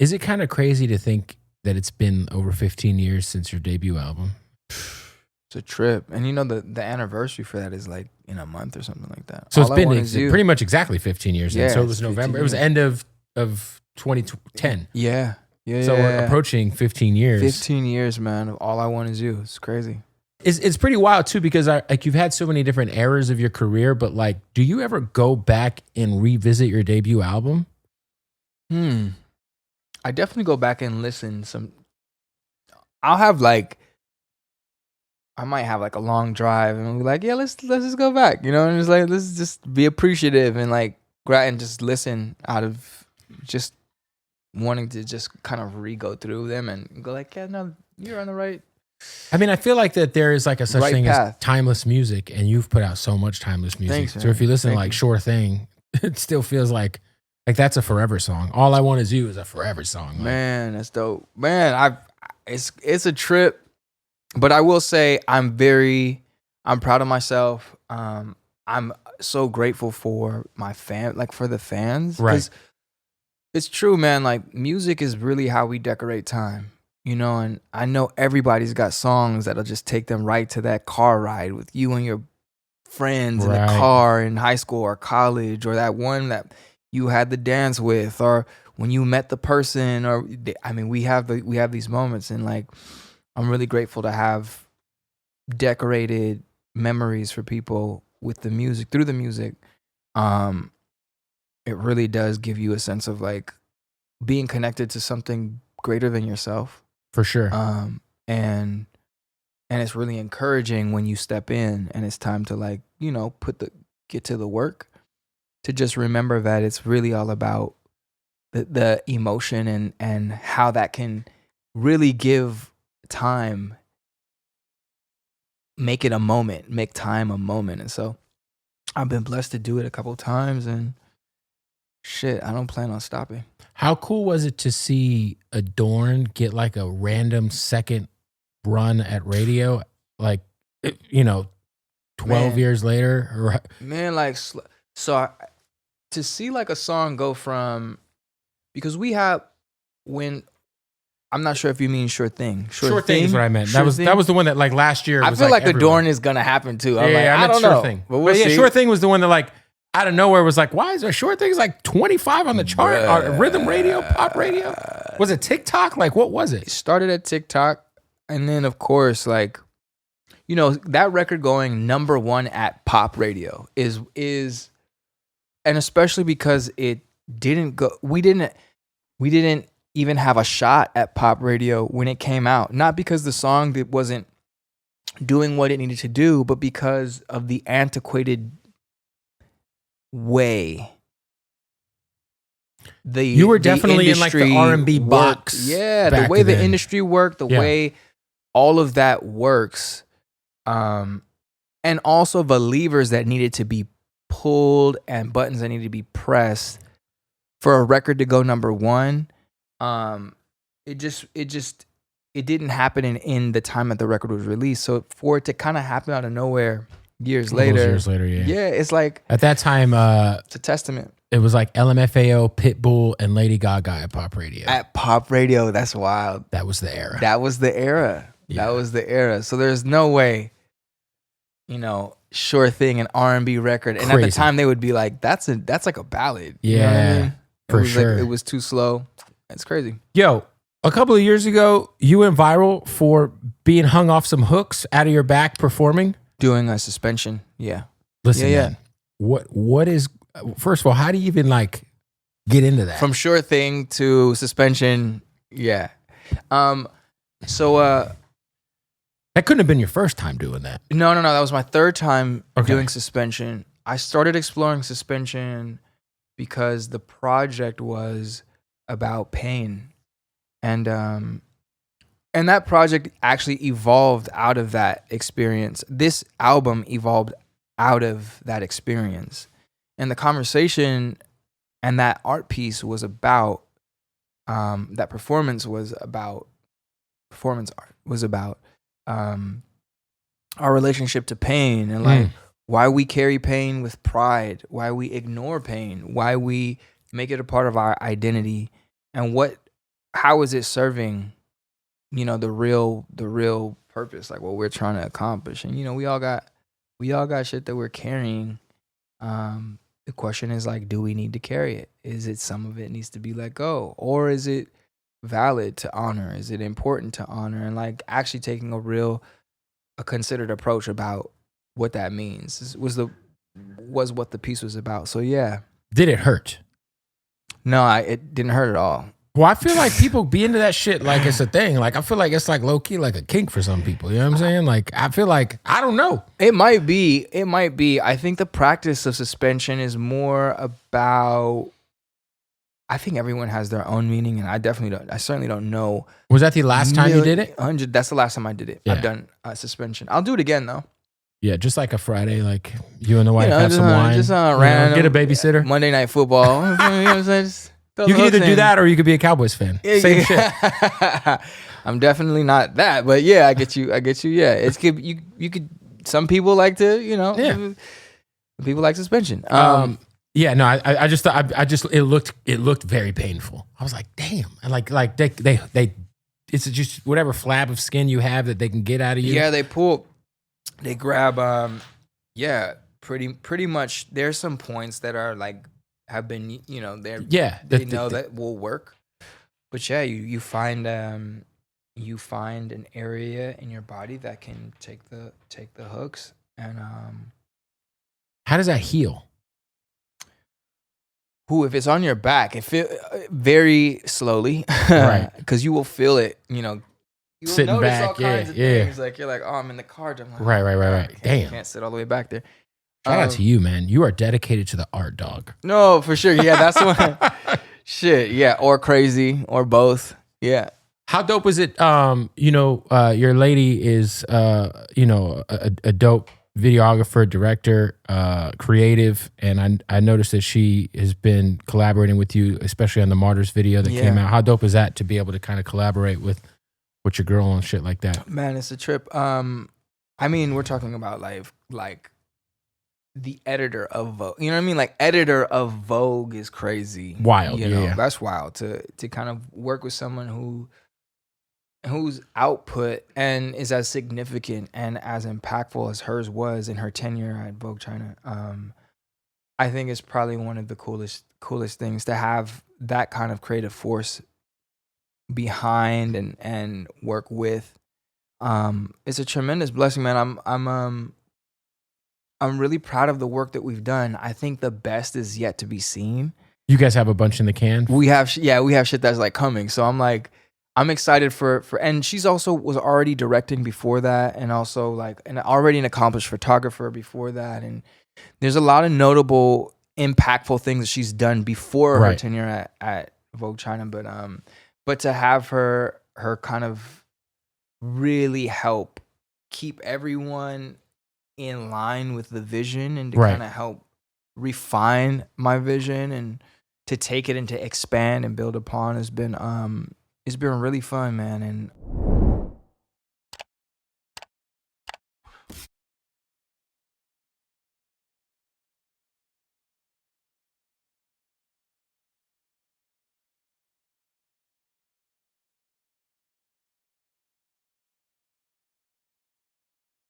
Is it kind of crazy to think that it's been over 15 years since your debut album? It's a trip. And you know, the anniversary for that is like in a month or something like that. So it's been pretty much exactly 15 years. Yeah, so it was November. It was end of 2010. Yeah. Yeah. So we're approaching 15 years. 15 years, man, of All I Want Is You. It's crazy. It's pretty wild too, because like you've had so many different eras of your career, but like, do you ever go back and revisit your debut album? I definitely go back and listen I'll have like, I might have like a long drive and be like, yeah, let's just go back, you know, and it's like, let's just be appreciative and like and just listen out of just wanting to just kind of re-go through them and go like, yeah, no, you're on the right. I mean, I feel like that there is like a such thing path. as timeless music, and you've put out so much timeless music. Thanks, so if you listen to like Sure Thing, it still feels like that's a forever song. All I Want Is You is a forever song. Man, that's dope. Man, it's a trip, but I will say I'm proud of myself. I'm so grateful for my for the fans. Right. It's true, man. Like, music is really how we decorate time, you know, and I know everybody's got songs that'll just take them right to that car ride with you and your friends in the car in high school or college, or that one that you had the dance with, or when you met the person, or I mean, we have these moments, and like, I'm really grateful to have decorated memories for people with the music, through the music. It really does give you a sense of like being connected to something greater than yourself. For sure. And it's really encouraging when you step in and it's time to like, you know, get to the work, to just remember that it's really all about the emotion and how that can really give time, make it a moment, make time a moment. And so I've been blessed to do it a couple times, and shit, I don't plan on stopping. How cool was it to see Adorn get like a random second run at radio? Like, you know, 12 years later? Man, like, to see like a song go from, because we have, when, I'm not sure if you mean Sure Thing. Sure Thing is what I meant. That was the one that like last year. I feel like Adorn is gonna happen too. I don't know. Thing. But yeah, Sure Thing was the one that like out of nowhere was like, why is there Sure Things like 25 on the chart? Rhythm radio, pop radio? Was it TikTok? Like, what was it? It started at TikTok, and then of course, like, you know, that record going number one at pop radio is, and especially because it didn't go, we didn't even have a shot at pop radio when it came out. Not because the song wasn't doing what it needed to do, but because of the antiquated way. You were definitely in like the R&B box. Yeah, the way the industry worked, the way all of that works. And also the levers that needed to be pulled and buttons that needed to be pressed for a record to go number one. It didn't happen in the time that the record was released. So for it to kind of happen out of nowhere years later, yeah, it's like, at that time, it's a testament. It was like LMFAO, Pitbull, and Lady Gaga at pop radio. At pop radio, that's wild. That was the era. That was the era. Yeah. That was the era. So there's no way, you know, Sure Thing, an R&B record, and Crazy. at the time they would be like, that's like a ballad. Yeah, you know what I mean? for sure. Like, it was too slow. It's crazy. Yo, a couple of years ago, you went viral for being hung off some hooks out of your back performing. Doing a suspension. Yeah. Listen, man, what is, first of all, how do you even like get into that? From Sure Thing to suspension. Yeah. So that couldn't have been your first time doing that. No. That was my third time doing suspension. I started exploring suspension because the project was about pain. And that project actually evolved out of that experience. This album evolved out of that experience. And the conversation and that art piece was about, that performance art was about our relationship to pain, and like why we carry pain with pride, why we ignore pain, why we make it a part of our identity, and what how is it serving, the real purpose, like what we're trying to accomplish? And we all got shit that we're carrying. The question is like, do we need to carry it? Is it some of it needs to be let go, or is it valid to honor? Is it important to honor? And like actually taking a considered approach about what that means was what the piece was about. So yeah. Did it hurt? No, it didn't hurt at all. Well, I feel like people be into that shit like it's a thing. Like, I feel like it's like low key, like a kink for some people. You know what I'm saying? Like, I feel like, I don't know. It might be. I think the practice of suspension is more about, I think everyone has their own meaning, and I certainly don't know. Was that the last time you did it? 100. That's the last time I did it. Yeah. I've done suspension. I'll do it again though. Yeah, just like a Friday, like you and the wife have some wine. Just random, get a babysitter. Monday Night Football. You know what I'm saying? You can either do that or you could be a Cowboys fan. Same shit. I'm definitely not that, but yeah, I get you. Yeah, it's good. You could. Some people like to, people like suspension. Yeah, no, I just thought it looked very painful. I was like, damn, like they it's just whatever flab of skin you have that they can get out of you. Yeah, they grab. Pretty much. There's some points that are like. Have been, they know that will work, but yeah, you find an area in your body that can take the hooks, and how does that heal? If it's on your back, it feel very slowly, right? Because you will feel it, you sitting back, all kinds of things. Like you're like, oh, I'm in the car. I'm like, right. Damn, can't sit all the way back there. Shout out to you, man. You are dedicated to the art, dog. No, for sure. Yeah, that's one. Shit, yeah, or crazy, or both. Yeah. How dope is it? Your lady is, a dope videographer, director, creative, and I noticed that she has been collaborating with you, especially on the Martyrs video that came out. How dope is that to be able to kind of collaborate with your girl and shit like that? Man, it's a trip. We're talking about like the editor of Vogue. You know what I mean? Like editor of Vogue is crazy. Wild. That's wild to kind of work with someone whose output and is as significant and as impactful as hers was in her tenure at Vogue China. I think it's probably one of the coolest things to have that kind of creative force behind and work with. It's a tremendous blessing, man. I'm really proud of the work that we've done. I think the best is yet to be seen. You guys have a bunch in the can? We have shit that's like coming. So I'm excited for, and she's also was already directing before that, and also already an accomplished photographer before that. And there's a lot of notable, impactful things that she's done before her tenure at Vogue China. But to have her kind of really help keep everyone in line with the vision, and to kind of help refine my vision and to take it and to expand and build upon has been it's been really fun, man. And